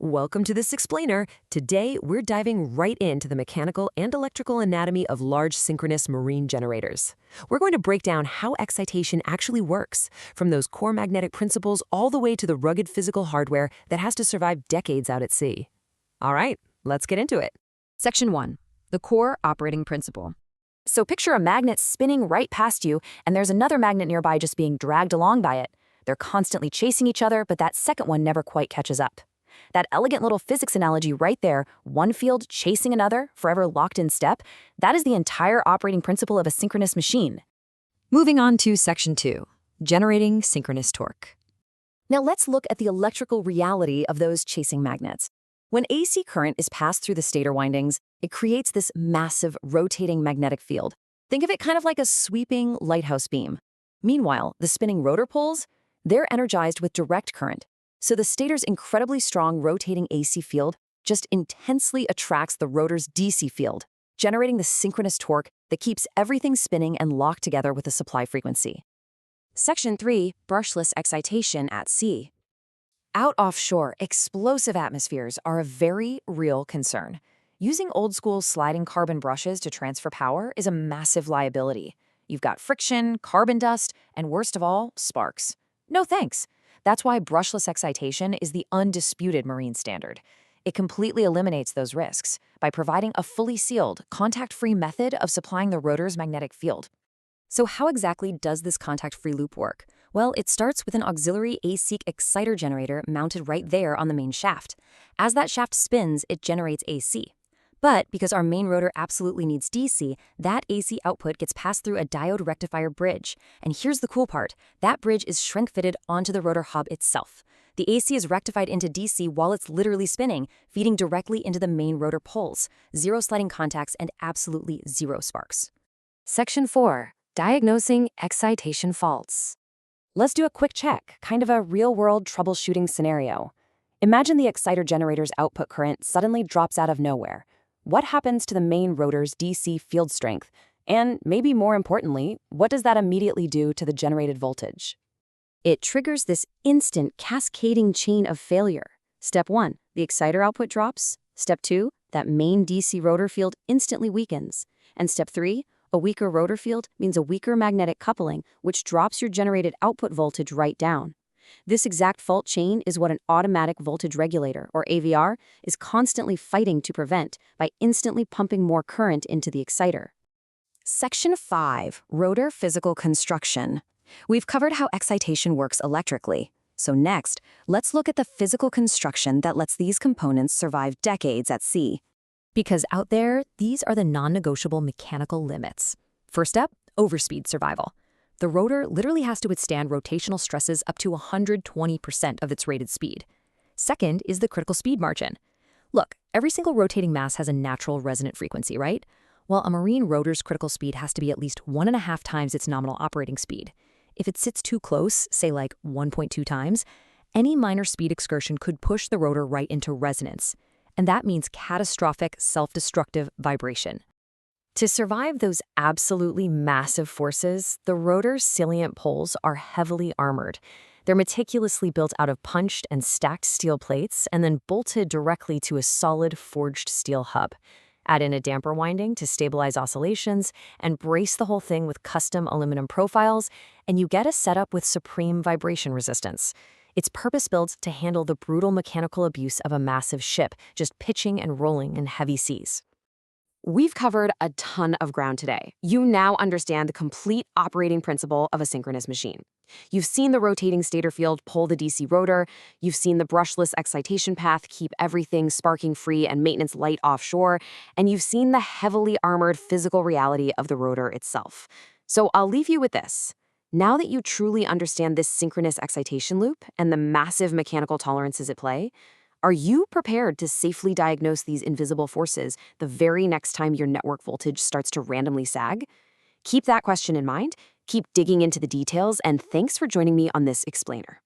Welcome to this explainer. Today, we're diving right into the mechanical and electrical anatomy of large synchronous marine generators. We're going to break down how excitation actually works, from those core magnetic principles all the way to the rugged physical hardware that has to survive decades out at sea. All right, let's get into it. Section 1. The core operating principle. So picture a magnet spinning right past you, and there's another magnet nearby just being dragged along by it. They're constantly chasing each other, but that second one never quite catches up. That elegant little physics analogy right there, one field chasing another, forever locked in step, that is the entire operating principle of a synchronous machine. Moving on to Section 2. Generating synchronous torque. Now let's look at the electrical reality of those chasing magnets. When AC current is passed through the stator windings, it creates this massive rotating magnetic field. Think of it kind of like a sweeping lighthouse beam. Meanwhile, the spinning rotor poles, they're energized with direct current. So the stator's incredibly strong rotating AC field just intensely attracts the rotor's DC field, generating the synchronous torque that keeps everything spinning and locked together with a supply frequency. Section 3. Brushless excitation at sea. Out offshore, explosive atmospheres are a very real concern. Using old-school sliding carbon brushes to transfer power is a massive liability. You've got friction, carbon dust, and worst of all, sparks. No thanks. That's why brushless excitation is the undisputed marine standard. It completely eliminates those risks by providing a fully sealed, contact-free method of supplying the rotor's magnetic field. So how exactly does this contact-free loop work? Well, it starts with an auxiliary AC exciter generator mounted right there on the main shaft. As that shaft spins, it generates AC. But because our main rotor absolutely needs DC, that AC output gets passed through a diode rectifier bridge. And here's the cool part. That bridge is shrink-fitted onto the rotor hub itself. The AC is rectified into DC while it's literally spinning, feeding directly into the main rotor poles. Zero sliding contacts and absolutely zero sparks. Section 4. Diagnosing excitation faults. Let's do a quick check, kind of a real-world troubleshooting scenario. Imagine the exciter generator's output current suddenly drops out of nowhere. What happens to the main rotor's DC field strength? And maybe more importantly, what does that immediately do to the generated voltage? It triggers this instant cascading chain of failure. Step 1, the exciter output drops. Step 2, that main DC rotor field instantly weakens. And step 3, a weaker rotor field means a weaker magnetic coupling, which drops your generated output voltage right down. This exact fault chain is what an automatic voltage regulator, or AVR, is constantly fighting to prevent by instantly pumping more current into the exciter. Section 5. Rotor physical construction. We've covered how excitation works electrically. So next, let's look at the physical construction that lets these components survive decades at sea. Because out there, these are the non-negotiable mechanical limits. First up, overspeed survival. The rotor literally has to withstand rotational stresses up to 120% of its rated speed. Second is the critical speed margin. Look, every single rotating mass has a natural resonant frequency, right? Well, a marine rotor's critical speed has to be at least 1.5 times its nominal operating speed. If it sits too close, say like 1.2 times, any minor speed excursion could push the rotor right into resonance. And that means catastrophic self-destructive vibration. To survive those absolutely massive forces, the rotor's salient poles are heavily armored. They're meticulously built out of punched and stacked steel plates and then bolted directly to a solid forged steel hub. Add in a damper winding to stabilize oscillations and brace the whole thing with custom aluminum profiles, and you get a setup with supreme vibration resistance. It's purpose-built to handle the brutal mechanical abuse of a massive ship just pitching and rolling in heavy seas. We've covered a ton of ground today. You now understand the complete operating principle of a synchronous machine. You've seen the rotating stator field pull the DC rotor, you've seen the brushless excitation path keep everything sparking free and maintenance light offshore, and you've seen the heavily armored physical reality of the rotor itself. So I'll leave you with this. Now that you truly understand this synchronous excitation loop and the massive mechanical tolerances at play, are you prepared to safely diagnose these invisible forces the very next time your network voltage starts to randomly sag? Keep that question in mind, keep digging into the details, and thanks for joining me on this explainer.